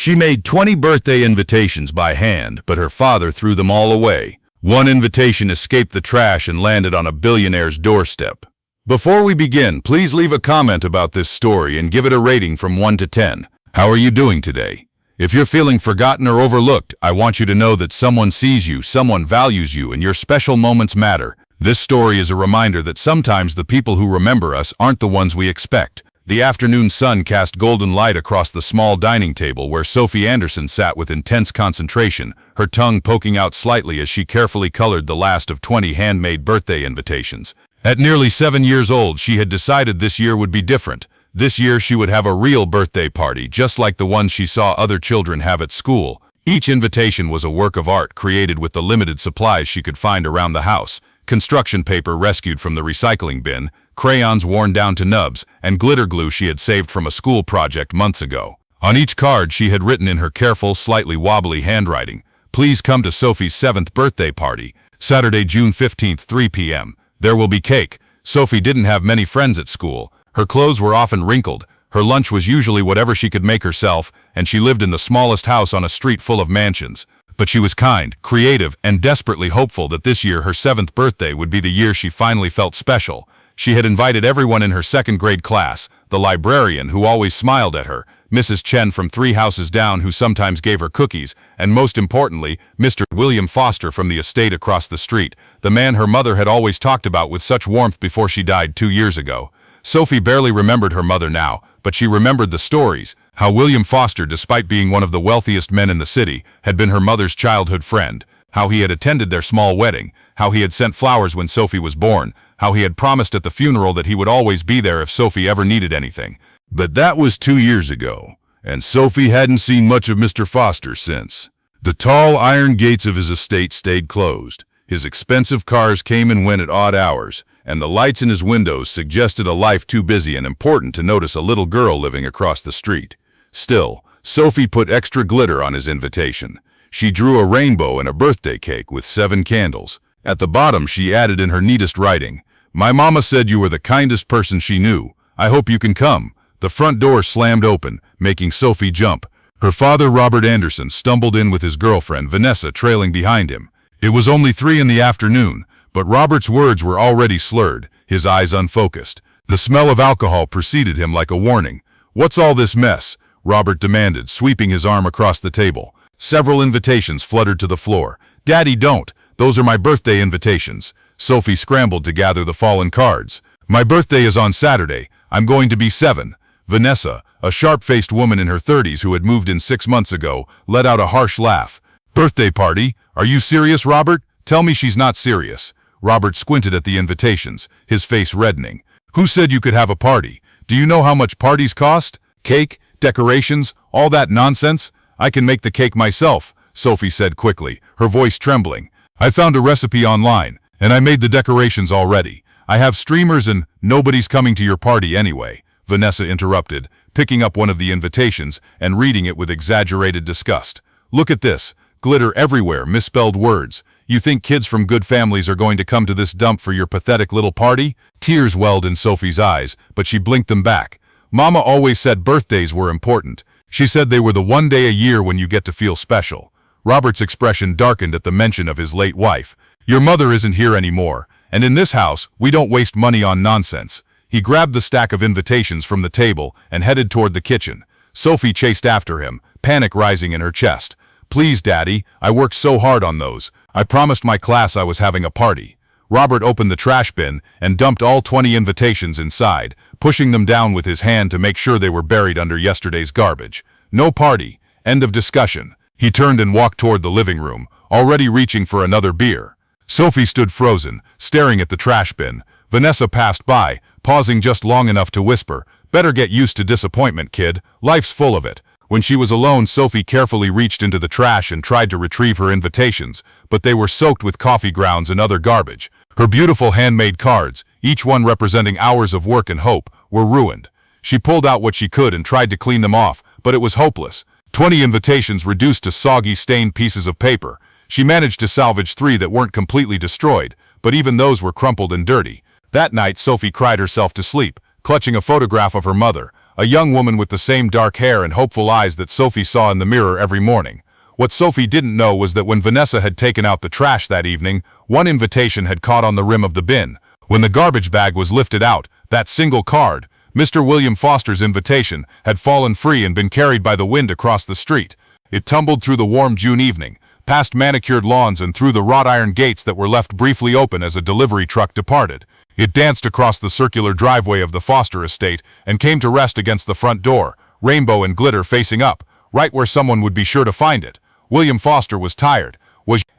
She made 20 birthday invitations by hand, but her father threw them all away. One invitation escaped the trash and landed on a billionaire's doorstep. Before we begin, please leave a comment about this story and give it a rating from 1 to 10. How are you doing today? If you're feeling forgotten or overlooked, I want you to know that someone sees you, someone values you, and your special moments matter. This story is a reminder that sometimes the people who remember us aren't the ones we expect. The afternoon sun cast golden light across the small dining table where Sophie Anderson sat with intense concentration, her tongue poking out slightly as she carefully colored the last of 20 handmade birthday invitations. At nearly 7 years old, she had decided this year would be different. This year she would have a real birthday party, just like the ones she saw other children have at school. Each invitation was a work of art created with the limited supplies she could find around the house. Construction paper rescued from the recycling bin, crayons worn down to nubs, and glitter glue she had saved from a school project months ago. On each card she had written in her careful, slightly wobbly handwriting, "Please come to Sophie's 7th birthday party, Saturday, June 15th, 3 p.m. There will be cake." Sophie didn't have many friends at school. Her clothes were often wrinkled, her lunch was usually whatever she could make herself, and she lived in the smallest house on a street full of mansions. But she was kind, creative, and desperately hopeful that this year, her 7th birthday, would be the year she finally felt special. She had invited everyone in her second-grade class, the librarian who always smiled at her, Mrs. Chen from 3 houses down who sometimes gave her cookies, and most importantly, Mr. William Foster from the estate across the street, the man her mother had always talked about with such warmth before she died 2 years ago. Sophie barely remembered her mother now, but she remembered the stories, how William Foster, despite being one of the wealthiest men in the city, had been her mother's childhood friend, how he had attended their small wedding, how he had sent flowers when Sophie was born, how he had promised at the funeral that he would always be there if Sophie ever needed anything. But that was 2 years ago, and Sophie hadn't seen much of Mr. Foster since. The tall iron gates of his estate stayed closed. His expensive cars came and went at odd hours, and the lights in his windows suggested a life too busy and important to notice a little girl living across the street. Still, Sophie put extra glitter on his invitation. She drew a rainbow and a birthday cake with 7 candles. At the bottom she added in her neatest writing, "My mama said you were the kindest person she knew. I hope you can come." The front door slammed open, making Sophie jump. Her father, Robert Anderson, stumbled in with his girlfriend, Vanessa, trailing behind him. It was only 3 in the afternoon, but Robert's words were already slurred, his eyes unfocused. The smell of alcohol preceded him like a warning. "What's all this mess?" Robert demanded, sweeping his arm across the table. Several invitations fluttered to the floor. "Daddy, don't! Those are my birthday invitations." Sophie scrambled to gather the fallen cards. "My birthday is on Saturday. I'm going to be 7. Vanessa, a sharp-faced woman in her 30s who had moved in 6 months ago, let out a harsh laugh. "Birthday party? Are you serious, Robert? Tell me she's not serious." Robert squinted at the invitations, his face reddening. "Who said you could have a party? Do you know how much parties cost? Cake, decorations, all that nonsense? I can make the cake myself," Sophie said quickly, her voice trembling. "I found a recipe online, and I made the decorations already. I have streamers and nobody's coming to your party anyway," Vanessa interrupted, picking up one of the invitations and reading it with exaggerated disgust. "Look at this. Glitter everywhere, misspelled words. You think kids from good families are going to come to this dump for your pathetic little party?" Tears welled in Sophie's eyes, but she blinked them back. "Mama always said birthdays were important. She said they were the one day a year when you get to feel special." Robert's expression darkened at the mention of his late wife. "Your mother isn't here anymore, and in this house, we don't waste money on nonsense." He grabbed the stack of invitations from the table and headed toward the kitchen. Sophie chased after him, panic rising in her chest. "Please, Daddy, I worked so hard on those. I promised my class I was having a party." Robert opened the trash bin and dumped all 20 invitations inside, pushing them down with his hand to make sure they were buried under yesterday's garbage. "No party. End of discussion." He turned and walked toward the living room, already reaching for another beer. Sophie stood frozen, staring at the trash bin. Vanessa passed by, pausing just long enough to whisper, "Better get used to disappointment, kid. Life's full of it." When she was alone, Sophie carefully reached into the trash and tried to retrieve her invitations, but they were soaked with coffee grounds and other garbage. Her beautiful handmade cards, each one representing hours of work and hope, were ruined. She pulled out what she could and tried to clean them off, but it was hopeless. 20 invitations reduced to soggy, stained pieces of paper. She managed to salvage 3 that weren't completely destroyed, but even those were crumpled and dirty. That night, Sophie cried herself to sleep, clutching a photograph of her mother, a young woman with the same dark hair and hopeful eyes that Sophie saw in the mirror every morning. What Sophie didn't know was that when Vanessa had taken out the trash that evening, one invitation had caught on the rim of the bin. When the garbage bag was lifted out, that single card, Mr. William Foster's invitation, had fallen free and been carried by the wind across the street. It tumbled through the warm June evening, past manicured lawns and through the wrought iron gates that were left briefly open as a delivery truck departed. It danced across the circular driveway of the Foster estate and came to rest against the front door, rainbow and glitter facing up, right where someone would be sure to find it. William Foster was tired.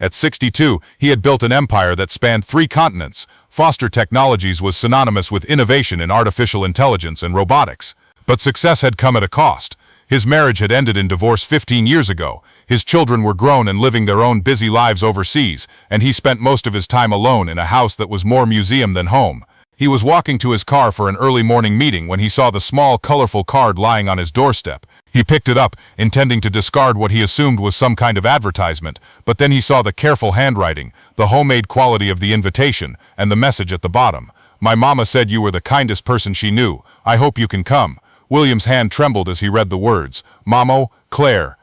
At 62, he had built an empire that spanned 3 continents. Foster Technologies was synonymous with innovation in artificial intelligence and robotics. But success had come at a cost. His marriage had ended in divorce 15 years ago. His children were grown and living their own busy lives overseas, and he spent most of his time alone in a house that was more museum than home. He was walking to his car for an early morning meeting when he saw the small, colorful card lying on his doorstep. He picked it up, intending to discard what he assumed was some kind of advertisement, but then he saw the careful handwriting, the homemade quality of the invitation, and the message at the bottom. "My mama said you were the kindest person she knew. I hope you can come." William's hand trembled as he read the words. Mamo, Claire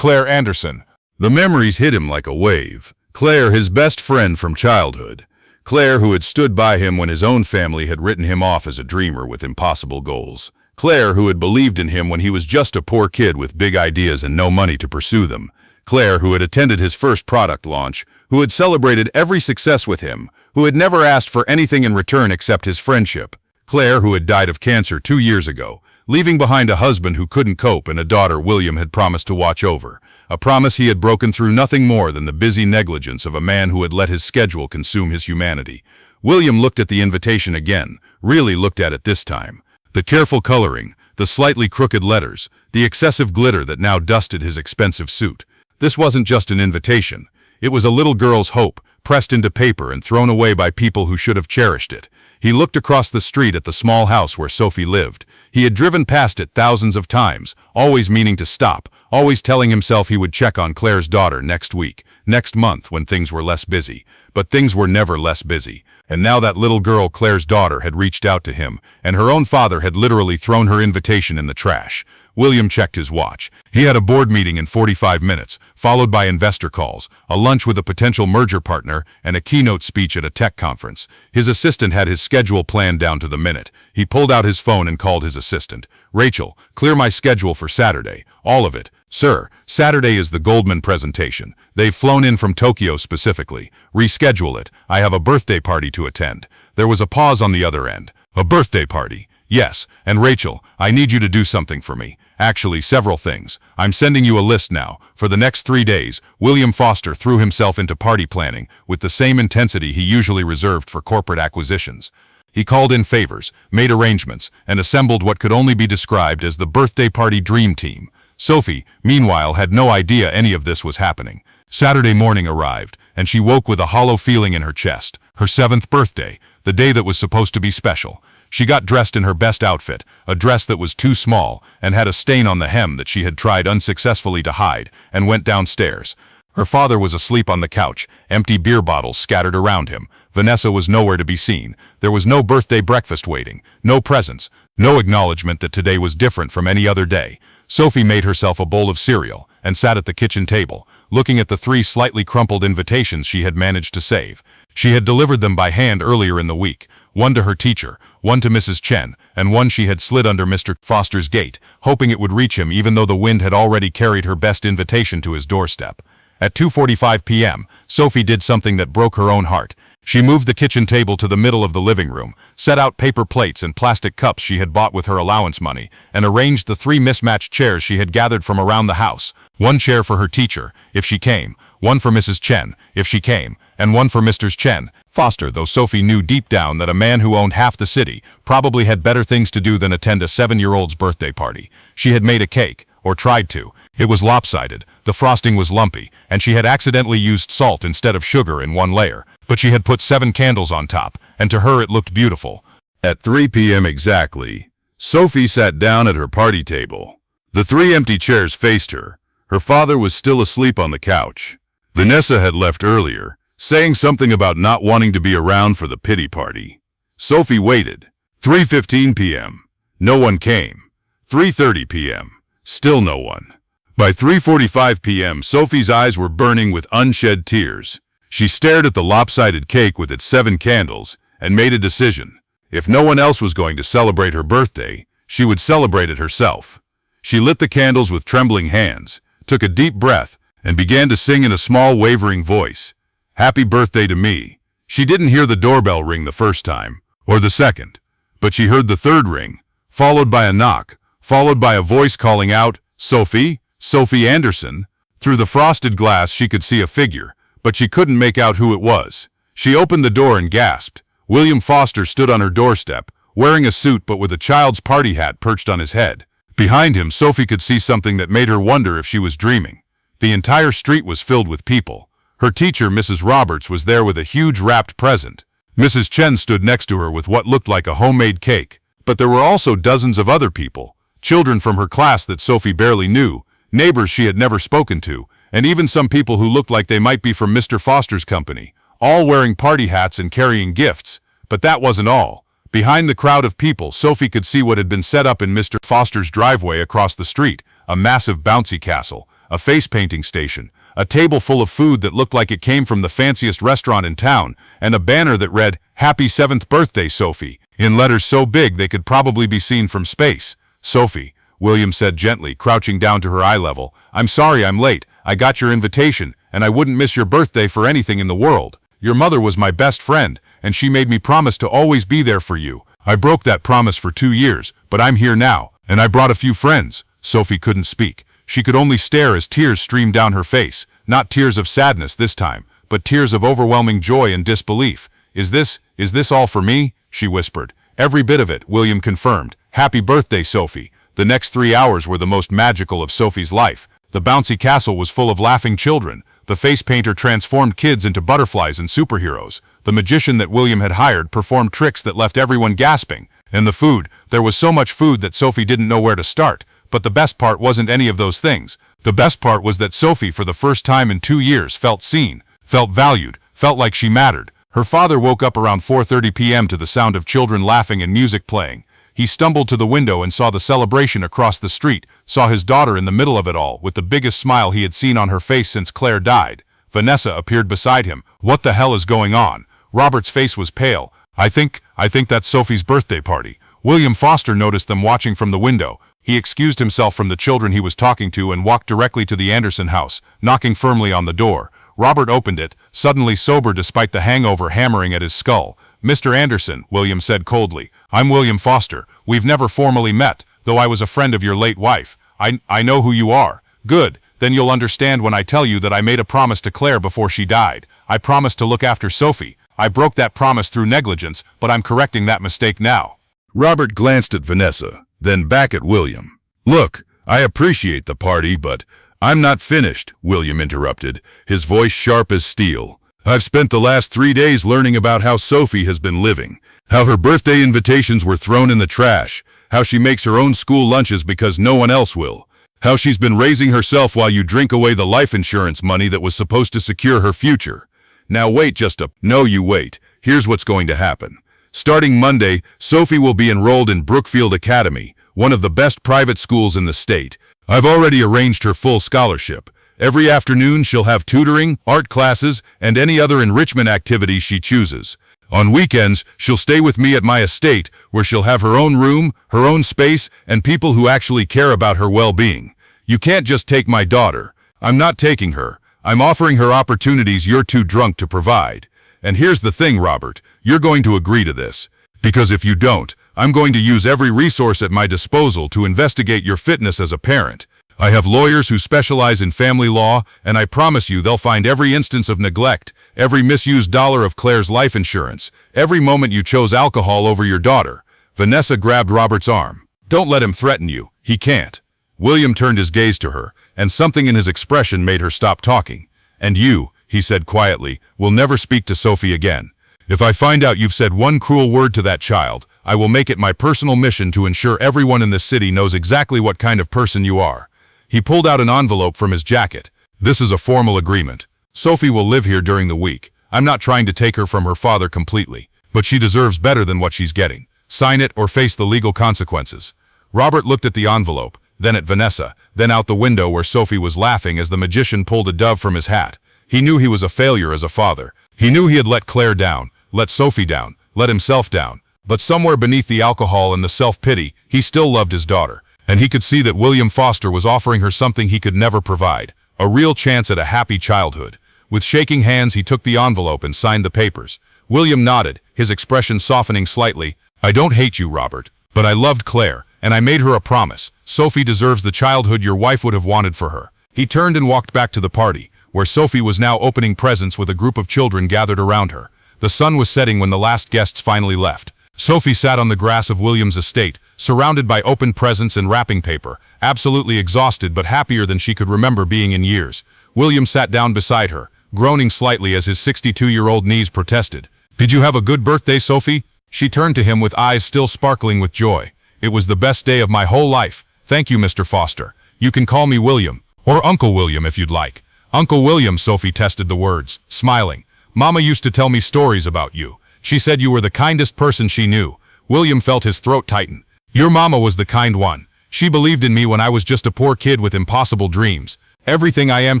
Anderson. The memories hit him like a wave. Claire, his best friend from childhood. Claire, who had stood by him when his own family had written him off as a dreamer with impossible goals. Claire, who had believed in him when he was just a poor kid with big ideas and no money to pursue them. Claire, who had attended his first product launch, who had celebrated every success with him, who had never asked for anything in return except his friendship. Claire, who had died of cancer 2 years ago, leaving behind a husband who couldn't cope and a daughter William had promised to watch over. A promise he had broken through nothing more than the busy negligence of a man who had let his schedule consume his humanity. William looked at the invitation again, really looked at it this time. The careful coloring, the slightly crooked letters, the excessive glitter that now dusted his expensive suit. This wasn't just an invitation. It was a little girl's hope, pressed into paper and thrown away by people who should have cherished it. He looked across the street at the small house where Sophie lived. He had driven past it thousands of times, always meaning to stop, always telling himself he would check on Claire's daughter next week, next month when things were less busy. But things were never less busy. And now that little girl, Claire's daughter, had reached out to him, and her own father had literally thrown her invitation in the trash. William checked his watch. He had a board meeting in 45 minutes, followed by investor calls, a lunch with a potential merger partner, and a keynote speech at a tech conference. His assistant had his schedule planned down to the minute. He pulled out his phone and called his assistant. "Rachel, clear my schedule for Saturday. All of it." "Sir, Saturday is the Goldman presentation. They've flown in from Tokyo specifically. Reschedule it. I have a birthday party to attend." There was a pause on the other end. "A birthday party?" "Yes, and Rachel, I need you to do something for me. Actually, several things. I'm sending you a list now." For the next 3 days, William Foster threw himself into party planning with the same intensity he usually reserved for corporate acquisitions. He called in favors, made arrangements, and assembled what could only be described as the birthday party dream team. Sophie, meanwhile, had no idea any of this was happening. Saturday morning arrived, and she woke with a hollow feeling in her chest. Her 7th birthday, the day that was supposed to be special. She got dressed in her best outfit, a dress that was too small and had a stain on the hem that she had tried unsuccessfully to hide, and went downstairs. Her father was asleep on the couch, empty beer bottles scattered around him. Vanessa was nowhere to be seen. There was no birthday breakfast waiting, no presents, no acknowledgement that today was different from any other day. Sophie made herself a bowl of cereal and sat at the kitchen table, looking at the 3 slightly crumpled invitations she had managed to save. She had delivered them by hand earlier in the week, one to her teacher, one to Mrs. Chen, and one she had slid under Mr. Foster's gate, hoping it would reach him even though the wind had already carried her best invitation to his doorstep. At 2:45 p.m., Sophie did something that broke her own heart. She moved the kitchen table to the middle of the living room, set out paper plates and plastic cups she had bought with her allowance money, and arranged the 3 mismatched chairs she had gathered from around the house. One chair for her teacher, if she came, one for Mrs. Chen, if she came, and one for Mr. Chen. Foster, though Sophie knew deep down that a man who owned half the city probably had better things to do than attend a 7-year-old's birthday party. She had made a cake, or tried to. It was lopsided, the frosting was lumpy, and she had accidentally used salt instead of sugar in one layer. But she had put 7 candles on top, and to her it looked beautiful. At 3 p.m. exactly, Sophie sat down at her party table. The 3 empty chairs faced her. Her father was still asleep on the couch. Vanessa had left earlier, saying something about not wanting to be around for the pity party. Sophie waited. 3:15 p.m. No one came. 3:30 p.m. Still no one. By 3:45 p.m., Sophie's eyes were burning with unshed tears. She stared at the lopsided cake with its 7 candles and made a decision. If no one else was going to celebrate her birthday, she would celebrate it herself. She lit the candles with trembling hands, took a deep breath, and began to sing in a small, wavering voice. Happy birthday to me. She didn't hear the doorbell ring the first time, or the second, but she heard the third ring, followed by a knock, followed by a voice calling out, Sophie, Sophie Anderson. Through the frosted glass she could see a figure, but she couldn't make out who it was. She opened the door and gasped. William Foster stood on her doorstep, wearing a suit but with a child's party hat perched on his head. Behind him, Sophie could see something that made her wonder if she was dreaming. The entire street was filled with people. Her teacher, Mrs. Roberts, was there with a huge wrapped present. Mrs. Chen stood next to her with what looked like a homemade cake. But there were also dozens of other people. Children from her class that Sophie barely knew, neighbors she had never spoken to, and even some people who looked like they might be from Mr. Foster's company, all wearing party hats and carrying gifts. But that wasn't all. Behind the crowd of people, Sophie could see what had been set up in Mr. Foster's driveway across the street, a massive bouncy castle, a face painting station, a table full of food that looked like it came from the fanciest restaurant in town, and a banner that read, Happy 7th Birthday, Sophie, in letters so big they could probably be seen from space. Sophie, William said gently, crouching down to her eye level, I'm sorry I'm late. I got your invitation, and I wouldn't miss your birthday for anything in the world. Your mother was my best friend, and she made me promise to always be there for you. I broke that promise for 2 years, but I'm here now, and I brought a few friends. Sophie couldn't speak. She could only stare as tears streamed down her face, not tears of sadness this time, but tears of overwhelming joy and disbelief. Is this all for me? She whispered. Every bit of it, William confirmed. Happy birthday, Sophie. The next 3 hours were the most magical of Sophie's life. The bouncy castle was full of laughing children. The face painter transformed kids into butterflies and superheroes. The magician that William had hired performed tricks that left everyone gasping. And the food, there was so much food that Sophie didn't know where to start. But the best part wasn't any of those things. The best part was that Sophie, for the first time in 2 years, felt seen, felt valued, felt like she mattered. Her father woke up around 4:30 p.m. to the sound of children laughing and music playing. He stumbled to the window and saw the celebration across the street, saw his daughter in the middle of it all, with the biggest smile he had seen on her face since Claire died. Vanessa appeared beside him. What the hell is going on? Robert's face was pale. I think that's Sophie's birthday party. William Foster noticed them watching from the window. He excused himself from the children he was talking to and walked directly to the Anderson house, knocking firmly on the door. Robert opened it, suddenly sober despite the hangover hammering at his skull. Mr. Anderson, William said coldly. I'm William Foster. We've never formally met, though I was a friend of your late wife. I know who you are. Good. Then you'll understand when I tell you that I made a promise to Claire before she died. I promised to look after Sophie. I broke that promise through negligence, but I'm correcting that mistake now. Robert glanced at Vanessa, then back at William. Look, I appreciate the party, but I'm not finished, William interrupted, his voice sharp as steel. I've spent the last 3 days learning about how Sophie has been living, how her birthday invitations were thrown in the trash, how she makes her own school lunches because no one else will, how she's been raising herself while you drink away the life insurance money that was supposed to secure her future. Now wait no you wait, here's what's going to happen. Starting Monday, Sophie will be enrolled in Brookfield Academy, one of the best private schools in the state. I've already arranged her full scholarship. Every afternoon she'll have tutoring, art classes, and any other enrichment activities she chooses. On weekends, she'll stay with me at my estate, where she'll have her own room, her own space, and people who actually care about her well-being. You can't just take my daughter. I'm not taking her. I'm offering her opportunities you're too drunk to provide. And here's the thing, Robert, you're going to agree to this. Because if you don't, I'm going to use every resource at my disposal to investigate your fitness as a parent. I have lawyers who specialize in family law, and I promise you they'll find every instance of neglect, every misused dollar of Claire's life insurance, every moment you chose alcohol over your daughter. Vanessa grabbed Robert's arm. Don't let him threaten you. He can't. William turned his gaze to her, and something in his expression made her stop talking. And you, he said quietly, will never speak to Sophie again. If I find out you've said one cruel word to that child, I will make it my personal mission to ensure everyone in this city knows exactly what kind of person you are. He pulled out an envelope from his jacket. This is a formal agreement. Sophie will live here during the week. I'm not trying to take her from her father completely, but she deserves better than what she's getting. Sign it or face the legal consequences. Robert looked at the envelope, then at Vanessa, then out the window where Sophie was laughing as the magician pulled a dove from his hat. He knew he was a failure as a father. He knew he had let Claire down, let Sophie down, let himself down. But somewhere beneath the alcohol and the self-pity, he still loved his daughter. And he could see that William Foster was offering her something he could never provide, a real chance at a happy childhood. With shaking hands, he took the envelope and signed the papers. William nodded, his expression softening slightly. "I don't hate you, Robert, but I loved Claire, and I made her a promise. Sophie deserves the childhood your wife would have wanted for her." He turned and walked back to the party, where Sophie was now opening presents with a group of children gathered around her. The sun was setting when the last guests finally left. Sophie sat on the grass of William's estate, surrounded by open presents and wrapping paper, absolutely exhausted but happier than she could remember being in years. William sat down beside her, groaning slightly as his 62-year-old knees protested. "Did you have a good birthday, Sophie?" She turned to him with eyes still sparkling with joy. "It was the best day of my whole life. Thank you, Mr. Foster. You can call me William, or Uncle William if you'd like." "Uncle William," Sophie tested the words, smiling. "Mama used to tell me stories about you. She said you were the kindest person she knew." William felt his throat tighten. "Your mama was the kind one. She believed in me when I was just a poor kid with impossible dreams. Everything I am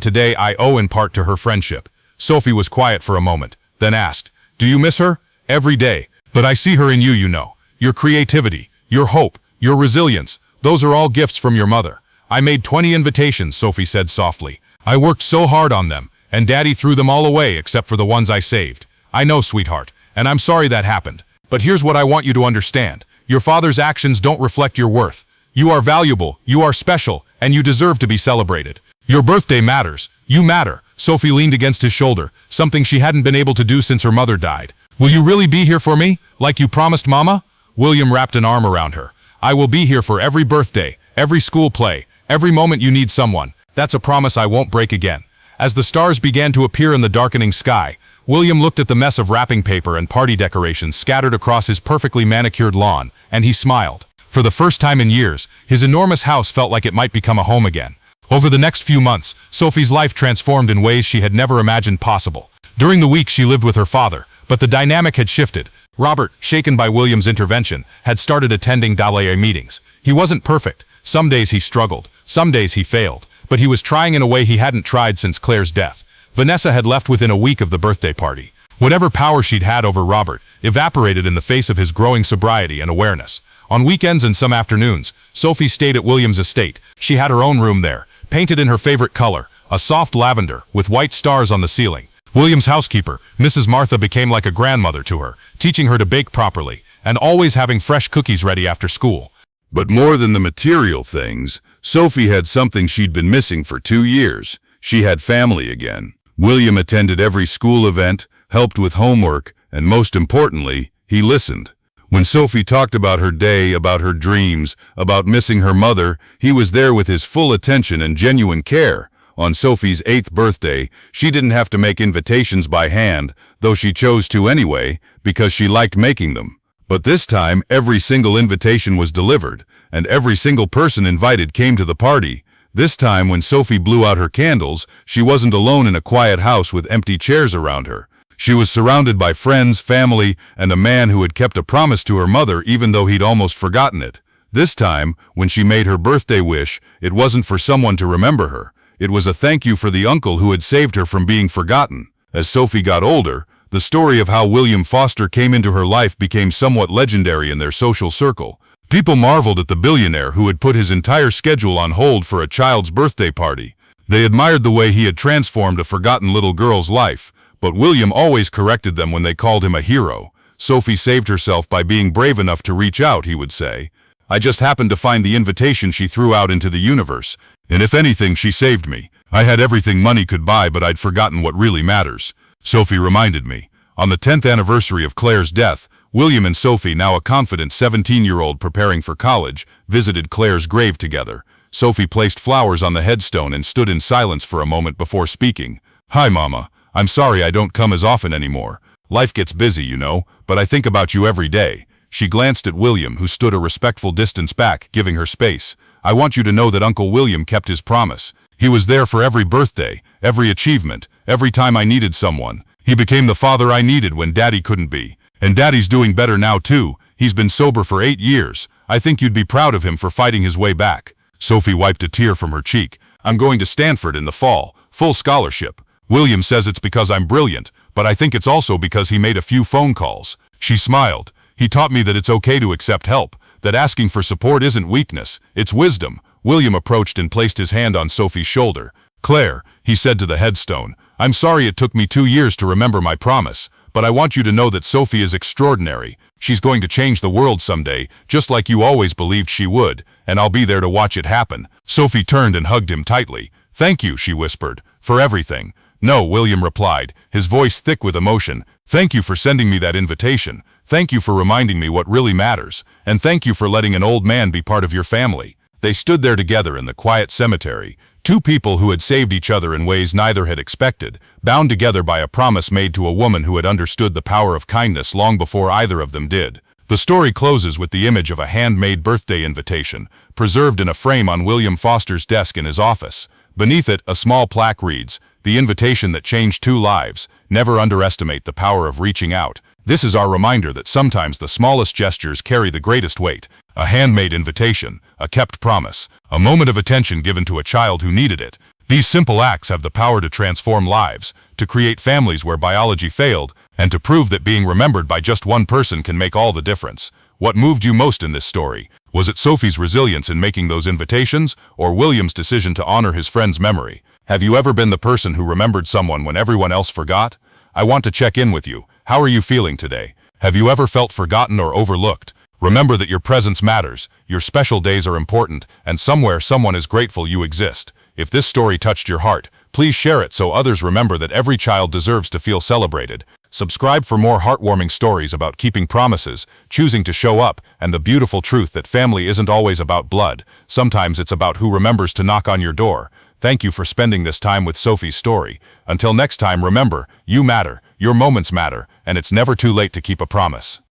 today I owe in part to her friendship." Sophie was quiet for a moment, then asked, "Do you miss her?" "Every day. But I see her in you, you know. Your creativity, your hope, your resilience, those are all gifts from your mother." "I made 20 invitations," Sophie said softly. "I worked so hard on them, and Daddy threw them all away except for the ones I saved. I know, sweetheart, and I'm sorry that happened. But here's what I want you to understand. Your father's actions don't reflect your worth. You are valuable, you are special, and you deserve to be celebrated. Your birthday matters. You matter." Sophie leaned against his shoulder, something she hadn't been able to do since her mother died. "Will you really be here for me, like you promised Mama?" William wrapped an arm around her. "I will be here for every birthday, every school play, every moment you need someone. That's a promise I won't break again." As the stars began to appear in the darkening sky, William looked at the mess of wrapping paper and party decorations scattered across his perfectly manicured lawn, and he smiled. For the first time in years, his enormous house felt like it might become a home again. Over the next few months, Sophie's life transformed in ways she had never imagined possible. During the week she lived with her father, but the dynamic had shifted. Robert, shaken by William's intervention, had started attending Dahlia meetings. He wasn't perfect. Some days he struggled, some days he failed, but he was trying in a way he hadn't tried since Claire's death. Vanessa had left within a week of the birthday party. Whatever power she'd had over Robert evaporated in the face of his growing sobriety and awareness. On weekends and some afternoons, Sophie stayed at William's estate. She had her own room there, painted in her favorite color, a soft lavender with white stars on the ceiling. William's housekeeper, Mrs. Martha, became like a grandmother to her, teaching her to bake properly, and always having fresh cookies ready after school. But more than the material things, Sophie had something she'd been missing for 2 years. She had family again. William attended every school event, helped with homework, and most importantly, he listened. When Sophie talked about her day, about her dreams, about missing her mother, he was there with his full attention and genuine care. On Sophie's 8th birthday, she didn't have to make invitations by hand, though she chose to anyway, because she liked making them. But this time, every single invitation was delivered, and every single person invited came to the party. This time, when Sophie blew out her candles, she wasn't alone in a quiet house with empty chairs around her. She was surrounded by friends, family, and a man who had kept a promise to her mother even though he'd almost forgotten it. This time, when she made her birthday wish, it wasn't for someone to remember her. It was a thank you for the uncle who had saved her from being forgotten. As Sophie got older, the story of how William Foster came into her life became somewhat legendary in their social circle. People marveled at the billionaire who had put his entire schedule on hold for a child's birthday party. They admired the way he had transformed a forgotten little girl's life, but William always corrected them when they called him a hero. Sophie saved herself by being brave enough to reach out, he would say. I just happened to find the invitation she threw out into the universe, and if anything, she saved me. I had everything money could buy, but I'd forgotten what really matters. Sophie reminded me. On the 10th anniversary of Claire's death, William and Sophie, now a confident 17-year-old preparing for college, visited Claire's grave together. Sophie placed flowers on the headstone and stood in silence for a moment before speaking. Hi, Mama. I'm sorry I don't come as often anymore. Life gets busy, you know, but I think about you every day. She glanced at William, who stood a respectful distance back, giving her space. I want you to know that Uncle William kept his promise. He was there for every birthday, every achievement, every time I needed someone. He became the father I needed when Daddy couldn't be. And Daddy's doing better now too. He's been sober for 8 years. I think you'd be proud of him for fighting his way back. Sophie wiped a tear from her cheek. I'm going to Stanford in the fall, full scholarship. William says it's because I'm brilliant, but I think it's also because he made a few phone calls. She smiled. He taught me that it's okay to accept help, that asking for support isn't weakness, it's wisdom. William approached and placed his hand on Sophie's shoulder. Claire, he said to the headstone, I'm sorry it took me 2 years to remember my promise, but I want you to know that Sophie is extraordinary. She's going to change the world someday, just like you always believed she would, and I'll be there to watch it happen. Sophie turned and hugged him tightly. Thank you, she whispered, for everything. No, William replied, his voice thick with emotion. Thank you for sending me that invitation. Thank you for reminding me what really matters. And thank you for letting an old man be part of your family. They stood there together in the quiet cemetery, two people who had saved each other in ways neither had expected, bound together by a promise made to a woman who had understood the power of kindness long before either of them did. The story closes with the image of a handmade birthday invitation, preserved in a frame on William Foster's desk in his office. Beneath it, a small plaque reads, "The invitation that changed 2 lives. Never underestimate the power of reaching out." This is our reminder that sometimes the smallest gestures carry the greatest weight. A handmade invitation, a kept promise, a moment of attention given to a child who needed it. These simple acts have the power to transform lives, to create families where biology failed, and to prove that being remembered by just one person can make all the difference. What moved you most in this story? Was it Sophie's resilience in making those invitations, or William's decision to honor his friend's memory? Have you ever been the person who remembered someone when everyone else forgot? I want to check in with you. How are you feeling today? Have you ever felt forgotten or overlooked? Remember that your presence matters, your special days are important, and somewhere someone is grateful you exist. If this story touched your heart, please share it so others remember that every child deserves to feel celebrated. Subscribe for more heartwarming stories about keeping promises, choosing to show up, and the beautiful truth that family isn't always about blood. Sometimes it's about who remembers to knock on your door. Thank you for spending this time with Sophie's story. Until next time, remember, you matter, your moments matter, and it's never too late to keep a promise.